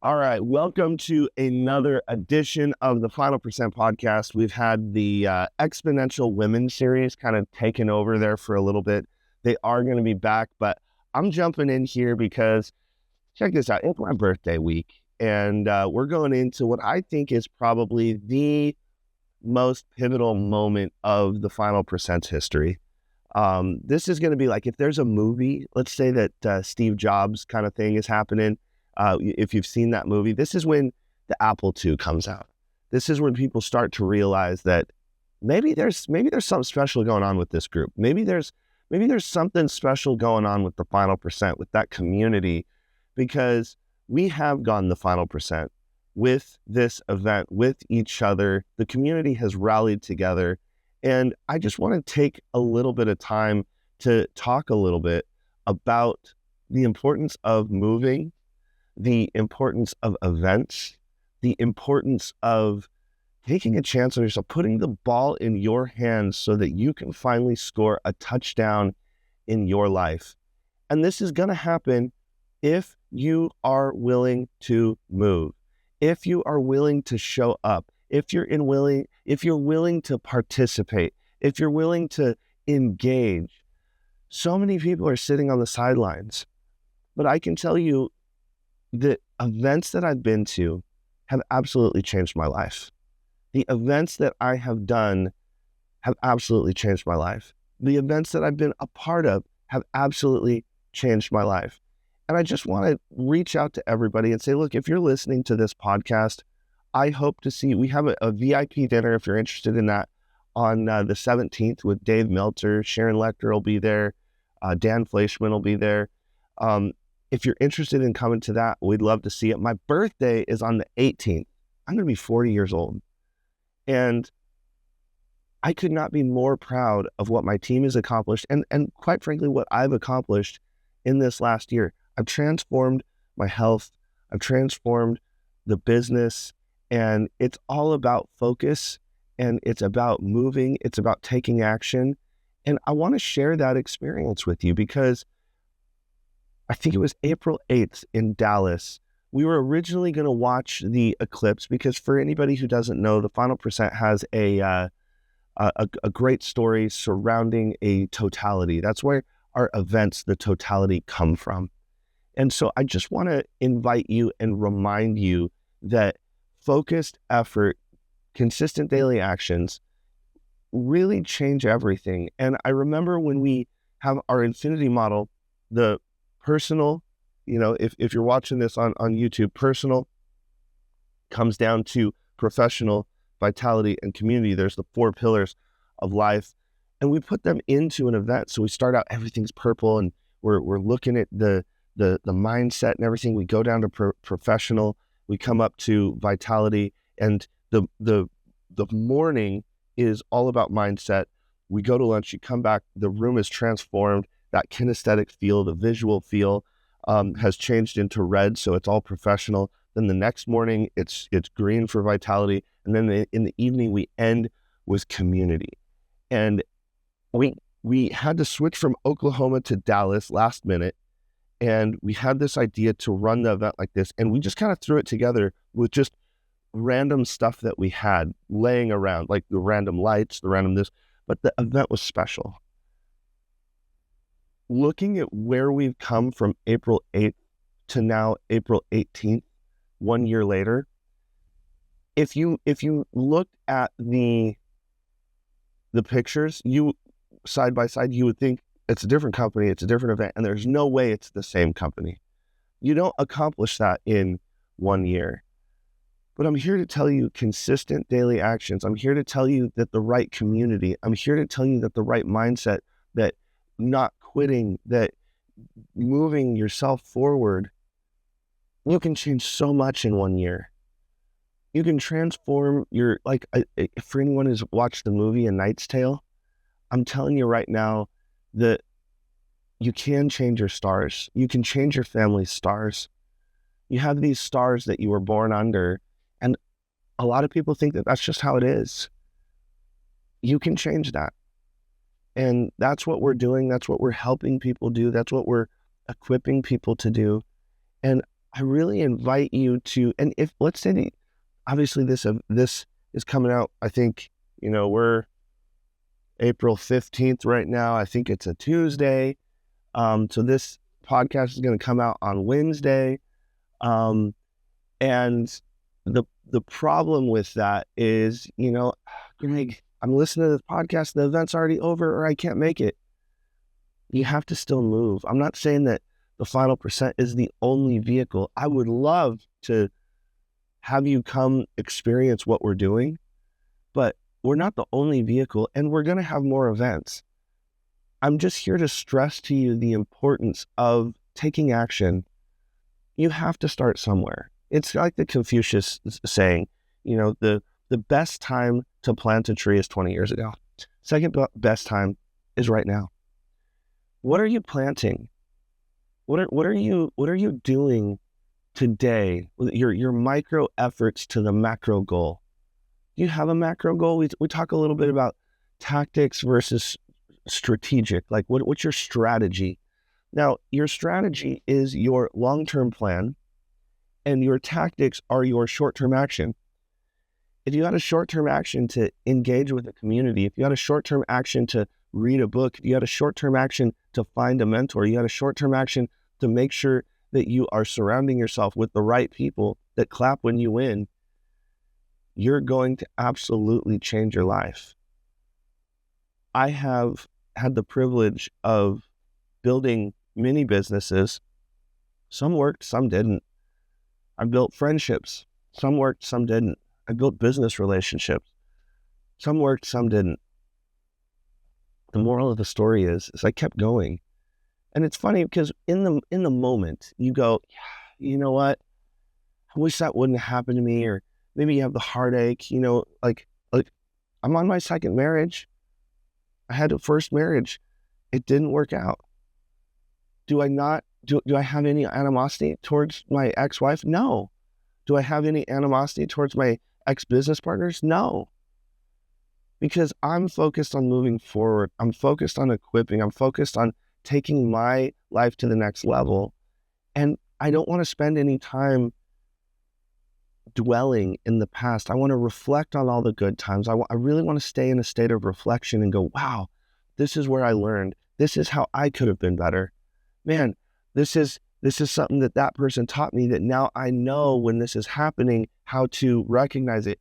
All right, welcome to another edition of the Final Percent podcast. We've had the Exponential Women series kind of taken over there for a little bit. They are going to be back, but I'm jumping in here because, check this out, it's my birthday week, and we're going into what I think is probably the most pivotal moment of the Final Percent's history. This is going to be like, if there's a movie, let's say that Steve Jobs kind of thing is happening. If you've seen that movie, this is when the Apple II comes out. This is when people start to realize that maybe there's something special going on with this group. Maybe there's something special going on with the Final Percent, with that community, because we have gone the Final Percent with this event, with each other. The community has rallied together, and I just want to take a little bit of time to talk a little bit about the importance of moving, the importance of events, the importance of taking a chance on yourself, putting the ball in your hands so that you can finally score a touchdown in your life. And this is going to happen if you are willing to move, if you are willing to show up, if you're willing to participate, if you're willing to engage. So many people are sitting on the sidelines, but I can tell you, the events that I've been to have absolutely changed my life. The events that I have done have absolutely changed my life. The events that I've been a part of have absolutely changed my life. And I just want to reach out to everybody and say, look, if you're listening to this podcast, I hope to see, we have a VIP dinner if you're interested in that on the 17th with Dave Meltzer. Sharon Lecter will be there. Dan Fleischman will be there. If you're interested in coming to that, we'd love to see it. My birthday is on the 18th. I'm going to be 40 years old. And I could not be more proud of what my team has accomplished and quite frankly, what I've accomplished in this last year. I've transformed my health. I've transformed the business, and it's all about focus, and it's about moving. It's about taking action. And I want to share that experience with you because I think it was April 8th in Dallas. We were originally going to watch the eclipse because, for anybody who doesn't know, the Final Percent has a great story surrounding a totality. That's where our events, the totality, come from. And so I just want to invite you and remind you that focused effort, consistent daily actions really change everything. And I remember when we have our infinity model, the personal, if you're watching this on YouTube, personal comes down to professional, vitality, and community. There's the 4 pillars of life, and we put them into an event. So we start out, everything's purple, and we're looking at the mindset and everything. We go down to professional, we come up to vitality, and the morning is all about mindset. We go to lunch, you come back, the room is transformed. That kinesthetic feel, the visual feel has changed into red, so it's all professional. Then the next morning, it's green for vitality. And then in the evening, we end with community. And we had to switch from Oklahoma to Dallas last minute, and we had this idea to run the event like this, and we just kind of threw it together with just random stuff that we had laying around, like the random lights, the random this, but the event was special. Looking at where we've come from April 8th to now April 18th, 1 year later, if you looked at the pictures, you side by side, you would think it's a different company, it's a different event, and there's no way it's the same company. You don't accomplish that in 1 year. But I'm here to tell you consistent daily actions. I'm here to tell you that the right community, I'm here to tell you that the right mindset, that not quitting, that moving yourself forward, you can change so much in 1 year. You can transform your, for anyone who's watched the movie A Knight's Tale, I'm telling you right now that you can change your stars. You can change your family's stars. You have these stars that you were born under, and a lot of people think that that's just how it is. You can change that. And that's what we're doing. That's what we're helping people do. That's what we're equipping people to do. And I really invite you to, and if, let's say, obviously this is coming out, I think, we're April 15th right now. I think it's a Tuesday. So this podcast is going to come out on Wednesday. And the problem with that is, Greg, I'm listening to this podcast, the event's already over, or I can't make it. You have to still move. I'm not saying that the Final Percent is the only vehicle. I would love to have you come experience what we're doing, but we're not the only vehicle, and we're going to have more events. I'm just here to stress to you the importance of taking action. You have to start somewhere. It's like the Confucius saying, the best time to plant a tree is 20 years ago. Second best time is right now. What are you planting? What are you doing today? Your micro efforts to the macro goal. You have a macro goal. We talk a little bit about tactics versus strategic. Like what's your strategy? Now, your strategy is your long-term plan, and your tactics are your short-term action. If you had a short-term action to engage with a community, if you had a short-term action to read a book, if you had a short-term action to find a mentor, you had a short-term action to make sure that you are surrounding yourself with the right people that clap when you win, you're going to absolutely change your life. I have had the privilege of building many businesses. Some worked, some didn't. I built friendships. Some worked, some didn't. I built business relationships. Some worked, some didn't. The moral of the story is I kept going. And it's funny because in the moment you go, yeah, you know what? I wish that wouldn't happen to me. Or maybe you have the heartache, like I'm on my second marriage. I had a first marriage. It didn't work out. Do I have any animosity towards my ex-wife? No. Do I have any animosity towards my ex-business partners? No. Because I'm focused on moving forward. I'm focused on equipping. I'm focused on taking my life to the next level. And I don't want to spend any time dwelling in the past. I want to reflect on all the good times. I really want to stay in a state of reflection and go, wow, this is where I learned. This is how I could have been better. Man, this is something that person taught me that now I know when this is happening, how to recognize it.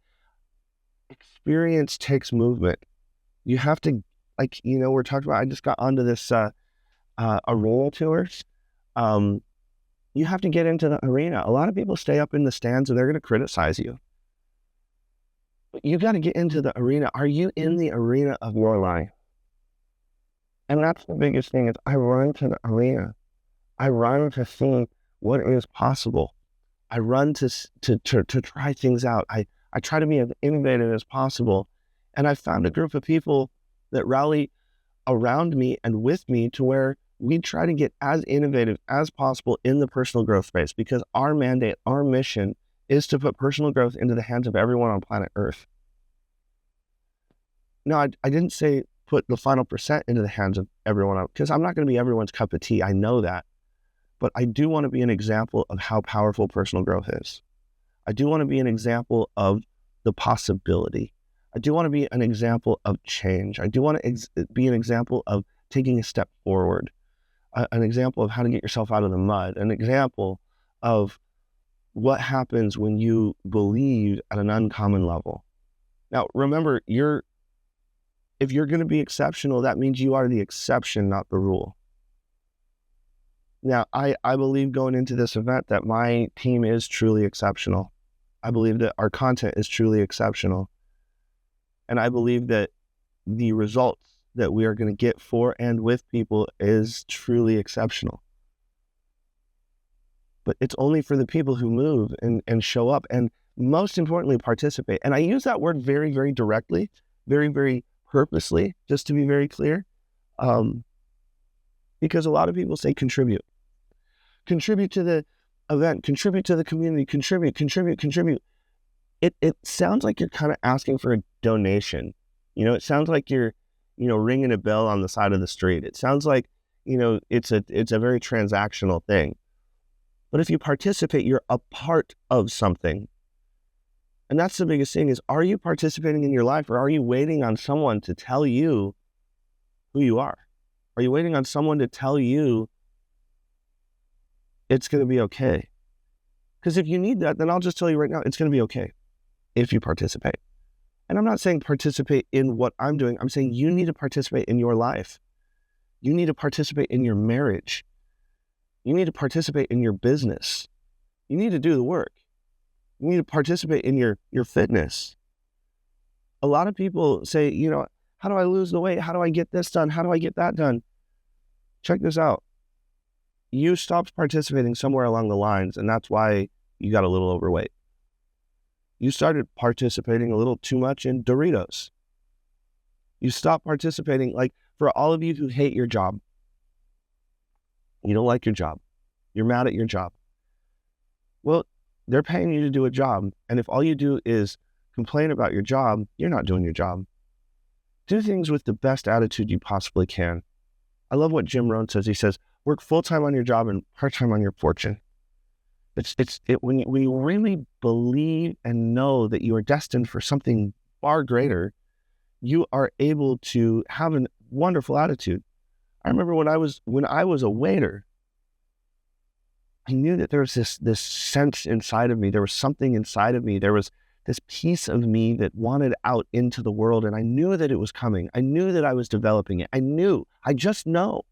Experience takes movement. You have to, we're talking about, I just got onto this arena tours. You have to get into the arena. A lot of people stay up in the stands and they're going to criticize you. But you got to get into the arena. Are you in the arena of your life? And that's the biggest thing is I run to the arena. I run to see what is possible. I run to try things out. I try to be as innovative as possible. And I found a group of people that rally around me and with me to where we try to get as innovative as possible in the personal growth space, because our mandate, our mission is to put personal growth into the hands of everyone on planet Earth. No, I didn't say put the final percent into the hands of everyone, because I'm not going to be everyone's cup of tea. I know that. But I do want to be an example of how powerful personal growth is. I do want to be an example of the possibility. I do want to be an example of change. I do want to be an example of taking a step forward, an example of how to get yourself out of the mud, an example of what happens when you believe at an uncommon level. Now, remember, if you're going to be exceptional, that means you are the exception, not the rule. Now, I believe going into this event that my team is truly exceptional. I believe that our content is truly exceptional. And I believe that the results that we are going to get for and with people is truly exceptional. But it's only for the people who move and show up and, most importantly, participate. And I use that word very, very directly, very, very purposely, just to be very clear, because a lot of people say contribute. Contribute to the event, contribute to the community, contribute. It sounds like you're kind of asking for a donation. It sounds like you're, ringing a bell on the side of the street. It sounds like, it's a very transactional thing. But if you participate, you're a part of something. And that's the biggest thing is, are you participating in your life, or are you waiting on someone to tell you who you are? Are you waiting on someone to tell you it's going to be okay? Because if you need that, then I'll just tell you right now, it's going to be okay if you participate. And I'm not saying participate in what I'm doing. I'm saying you need to participate in your life. You need to participate in your marriage. You need to participate in your business. You need to do the work. You need to participate in your fitness. A lot of people say, how do I lose the weight? How do I get this done? How do I get that done? Check this out. You stopped participating somewhere along the lines, and that's why you got a little overweight. You started participating a little too much in Doritos. You stopped participating, like for all of you who hate your job, you don't like your job, you're mad at your job. Well, they're paying you to do a job, and if all you do is complain about your job, you're not doing your job. Do things with the best attitude you possibly can. I love what Jim Rohn says. He says, work full-time on your job and part-time on your fortune. When you really believe and know that you are destined for something far greater, you are able to have a wonderful attitude. I remember when I was a waiter, I knew that there was this sense inside of me. There was something inside of me. There was this piece of me that wanted out into the world, and I knew that it was coming. I knew that I was developing it. I just know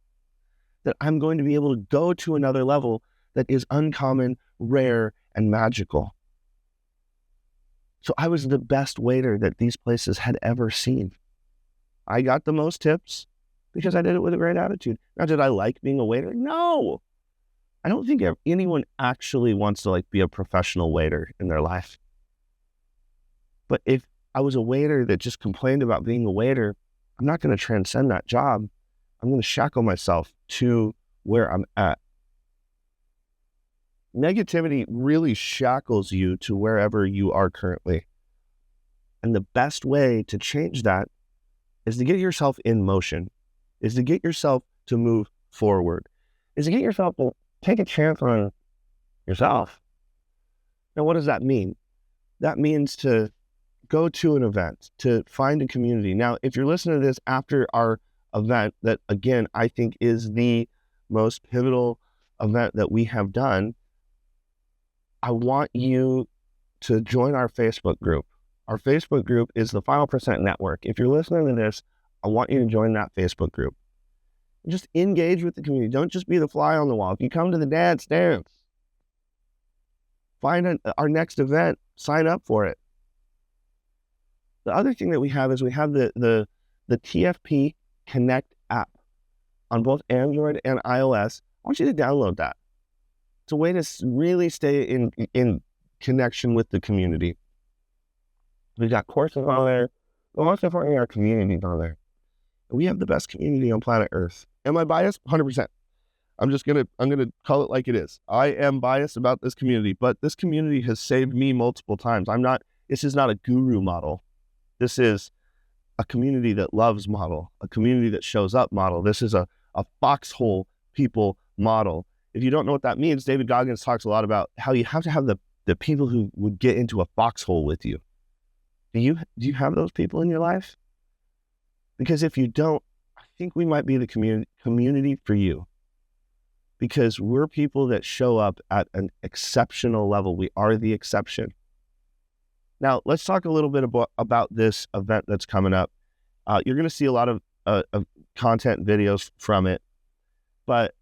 that I'm going to be able to go to another level that is uncommon, rare, and magical. So I was the best waiter that these places had ever seen. I got the most tips because I did it with a great attitude. Now, did I like being a waiter? No. I don't think anyone actually wants to be a professional waiter in their life. But if I was a waiter that just complained about being a waiter, I'm not going to transcend that job. I'm going to shackle myself to where I'm at. Negativity really shackles you to wherever you are currently. And the best way to change that is to get yourself in motion, is to get yourself to move forward, is to get yourself to take a chance on yourself. Now, what does that mean? That means to go to an event, to find a community. Now, if you're listening to this after our event, that again, I think is the most pivotal event that we have done, I want you to join our Facebook group. Our Facebook group is the Final Percent Network. If you're listening to this, I want you to join that Facebook group. Just engage with the community. Don't just be the fly on the wall. If you come to the dance. Find our next event, sign up for it. The other thing that we have is we have the TFP Connect app on both Android and iOS. I want you to download that. It's a way to really stay in connection with the community. We've got courses on there. But most importantly, our community on there. We have the best community on planet Earth. Am I biased? 100%. I'm gonna call it like it is. I am biased about this community, but this community has saved me multiple times. This is not a guru model. This is a community that loves model, a community that shows up model. This is a foxhole people model. If you don't know what that means, David Goggins talks a lot about how you have to have the people who would get into a foxhole with you. Do you have those people in your life? Because if you don't, I think we might be the community for you. Because we're people that show up at an exceptional level. We are the exception. Now, let's talk a little bit about this event that's coming up. You're going to see a lot of content videos from it, but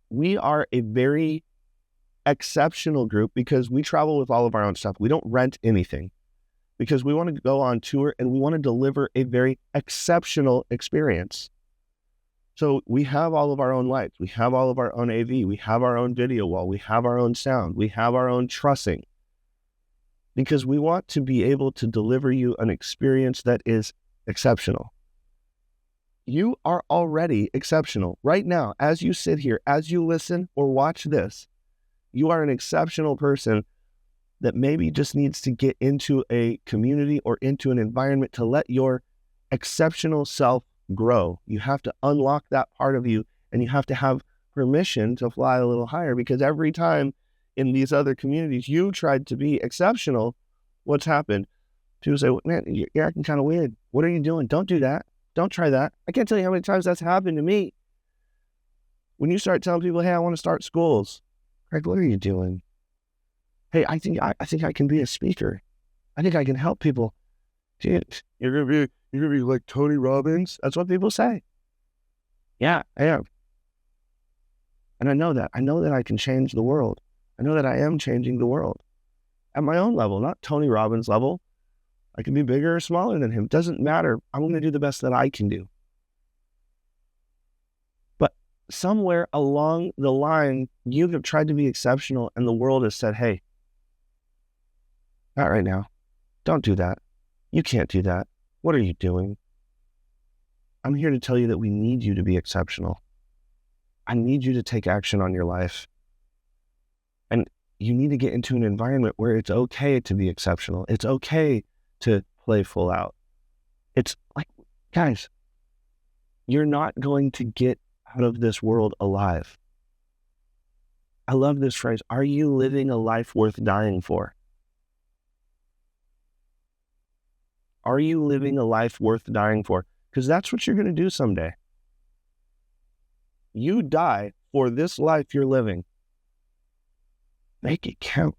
we are a very exceptional group because we travel with all of our own stuff. We don't rent anything because we want to go on tour and we want to deliver a very exceptional experience. So we have all of our own lights. We have all of our own AV. We have our own video wall. We have our own sound. We have our own trussing because we want to be able to deliver you an experience that is exceptional. You are already exceptional right now. As you sit here, as you listen or watch this, you are an exceptional person that maybe just needs to get into a community or into an environment to let your exceptional self grow. You have to unlock that part of you and you have to have permission to fly a little higher, because every time in these other communities you tried to be exceptional, what's happened? People say, well, man, you're acting kind of weird. What are you doing? Don't do that. Don't try that. I can't tell you how many times that's happened to me. When you start telling people, hey, I want to start schools. Craig, what are you doing? Hey, I think I can be a speaker. I think I can help people. Dude, you're gonna be like Tony Robbins. That's what people say. Yeah, I am. And I know that. I know that I can change the world. I know that I am changing the world at my own level, not Tony Robbins' level. I can be bigger or smaller than him. Doesn't matter. I'm going to do the best that I can do. But somewhere along the line, you have tried to be exceptional, and the world has said, hey, not right now. Don't do that. You can't do that. What are you doing? I'm here to tell you that we need you to be exceptional. I need you to take action on your life. And you need to get into an environment where it's okay to be exceptional. It's okay to play full out. It's like, guys, you're not going to get out of this world alive. I love this phrase. Are you living a life worth dying for? Are you living a life worth dying for? Because that's what you're going to do someday. You die for this life you're living. Make it count.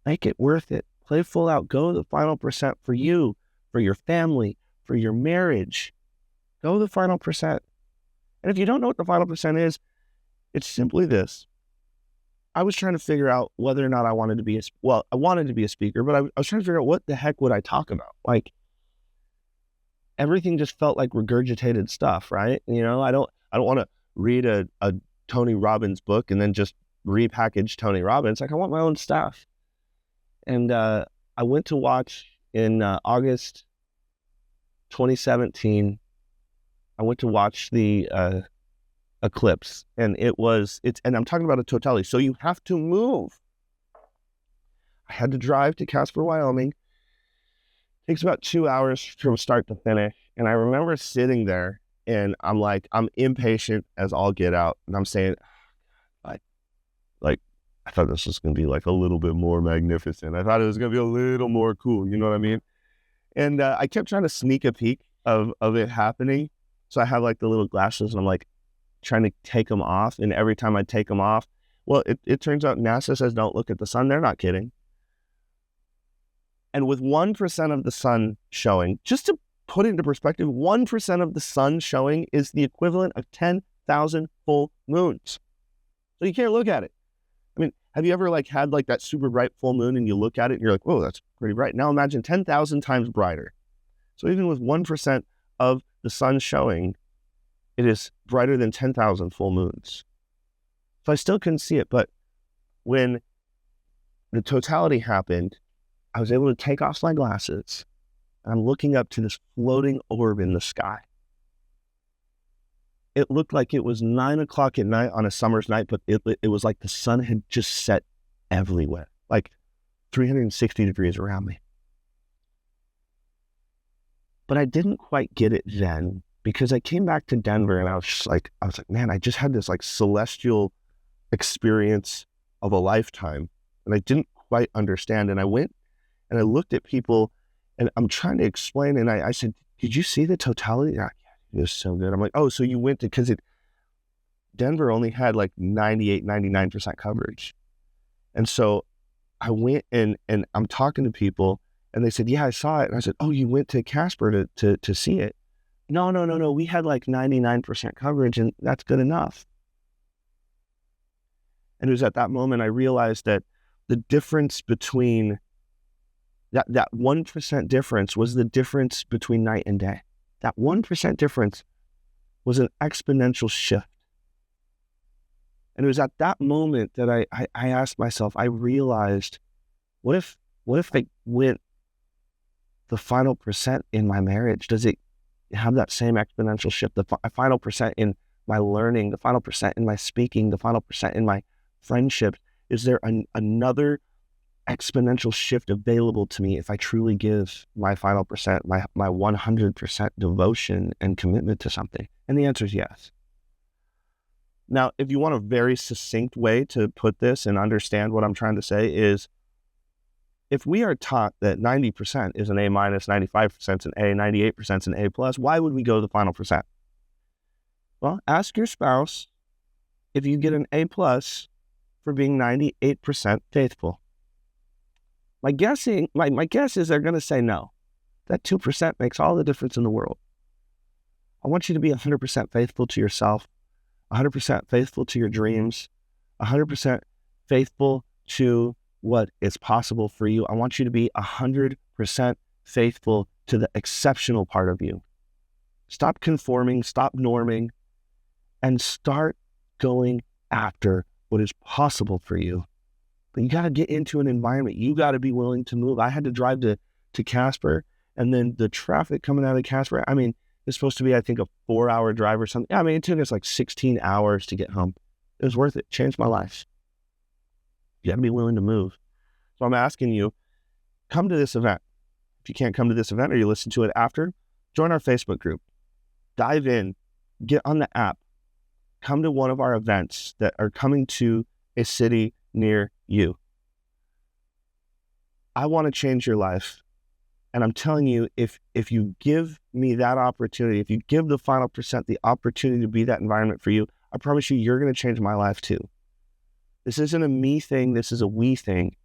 Make it worth it. Play full out. Go the final percent for you, for your family, for your marriage. Go the final percent. And if you don't know what the final percent is, it's simply this. I was trying to figure out whether or not I wanted to be I wanted to be a speaker, but I was trying to figure out what the heck would I talk about. Like, everything just felt like regurgitated stuff, right? You know, I don't want to read a Tony Robbins book and then just repackage Tony Robbins. Like, I want my own stuff. And I went to watch in August 2017. I went to watch the eclipse, and and I'm talking about a totality. So you have to move. I had to drive to Casper, Wyoming. It takes about 2 hours from start to finish. And I remember sitting there, and I'm impatient as all get out. And I'm saying, I thought this was going to be like a little bit more magnificent. I thought it was going to be a little more cool. You know what I mean? And I kept trying to sneak a peek of it happening. So I have like the little glasses, and I'm like trying to take them off. And every time I take them off, well, it turns out NASA says don't look at the sun. They're not kidding. And with 1% of the sun showing, just to put it into perspective, 1% of the sun showing is the equivalent of 10,000 full moons. So you can't look at it. I mean, have you ever had that super bright full moon and you look at it and you're like, whoa, that's pretty bright. Now imagine 10,000 times brighter. So even with 1% of the sun showing, it is brighter than 10,000 full moons. So I still couldn't see it, but when the totality happened, I was able to take off my glasses, and I'm looking up to this floating orb in the sky. It looked like it was 9 o'clock at night on a summer's night, but it was like the sun had just set everywhere, like 360 degrees around me. But I didn't quite get it then, because I came back to Denver, and I was like, man, I just had this celestial experience of a lifetime, and I didn't quite understand. And I went and I looked at people, and I'm trying to explain, and I said, did you see the totality? Yeah, it was so good. I'm like, oh, so you went to, because Denver only had 98, 99% coverage. And so I went and I'm talking to people, and they said, yeah, I saw it. And I said, oh, you went to Casper to see it? No. We had 99% coverage, and that's good enough. And it was at that moment I realized that the difference between that 1% difference was the difference between night and day. That 1% difference was an exponential shift. And it was at that moment that I asked myself, I realized, what if I went the final percent in my marriage? Does it have that same exponential shift? The final percent in my learning, the final percent in my speaking, the final percent in my friendship? Is there another exponential shift available to me if I truly give my final percent, my 100% devotion and commitment to something? And the answer is yes. Now, if you want a very succinct way to put this and understand what I'm trying to say is, if we are taught that 90% is an A minus, 95% is an A, 98% is an A plus, why would we go to the final percent? Well, ask your spouse if you get an A plus for being 98% faithful. My guess is they're going to say no. That 2% makes all the difference in the world. I want you to be 100% faithful to yourself, 100% faithful to your dreams, 100% faithful to what is possible for you. I want you to be 100% faithful to the exceptional part of you. Stop conforming, stop norming, and start going after what is possible for you. But you got to get into an environment. You got to be willing to move. I had to drive to Casper, and then the traffic coming out of Casper, I mean, it's supposed to be, I think, a 4-hour drive or something. I mean, it took us like 16 hours to get home. It was worth it. Changed my life. You got to be willing to move. So I'm asking you, come to this event. If you can't come to this event or you listen to it after, join our Facebook group. Dive in. Get on the app. Come to one of our events that are coming to a city near you. I want to change your life. And I'm telling you, if you give me that opportunity, if you give the final percent the opportunity to be that environment for you, I promise you, you're going to change my life too. This isn't a me thing. This is a we thing.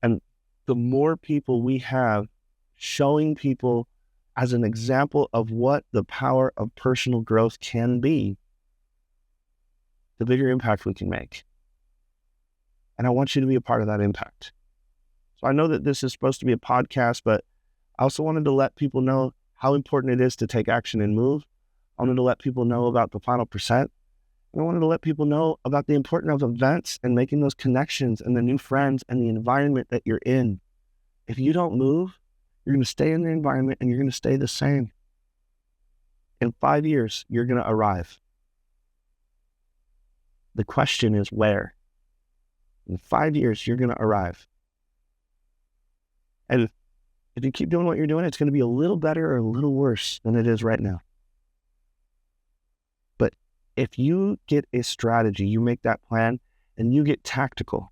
And the more people we have showing people as an example of what the power of personal growth can be, the bigger impact we can make. And I want you to be a part of that impact. So I know that this is supposed to be a podcast, but I also wanted to let people know how important it is to take action and move. I wanted to let people know about the final percent. And I wanted to let people know about the importance of events and making those connections and the new friends and the environment that you're in. If you don't move, you're going to stay in the environment and you're going to stay the same. In 5 years, you're going to arrive. The question is where? In 5 years, you're going to arrive. And if you keep doing what you're doing, it's going to be a little better or a little worse than it is right now. But if you get a strategy, you make that plan, and you get tactical,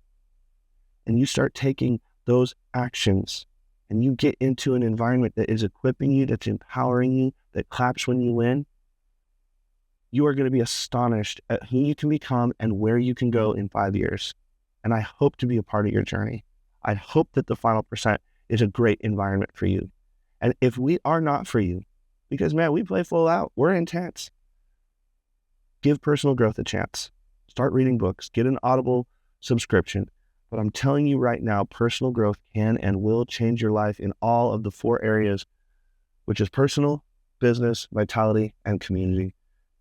and you start taking those actions, and you get into an environment that is equipping you, that's empowering you, that claps when you win, you are going to be astonished at who you can become and where you can go in 5 years. And I hope to be a part of your journey. I hope that the final percent is a great environment for you. And if we are not for you, because man, we play full out, we're intense, give personal growth a chance. Start reading books, get an Audible subscription. But I'm telling you right now, personal growth can and will change your life in all of the 4 areas, which is personal, business, vitality, and community.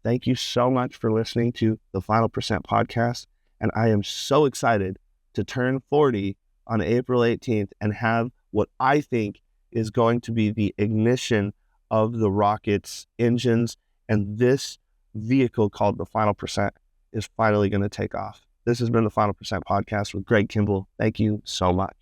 Thank you so much for listening to the Final Percent podcast. And I am so excited to turn 40 on April 18th and have what I think is going to be the ignition of the rocket's engines. And this vehicle called the Final Percent is finally going to take off. This has been the Final Percent podcast with Greg Kimble. Thank you so much.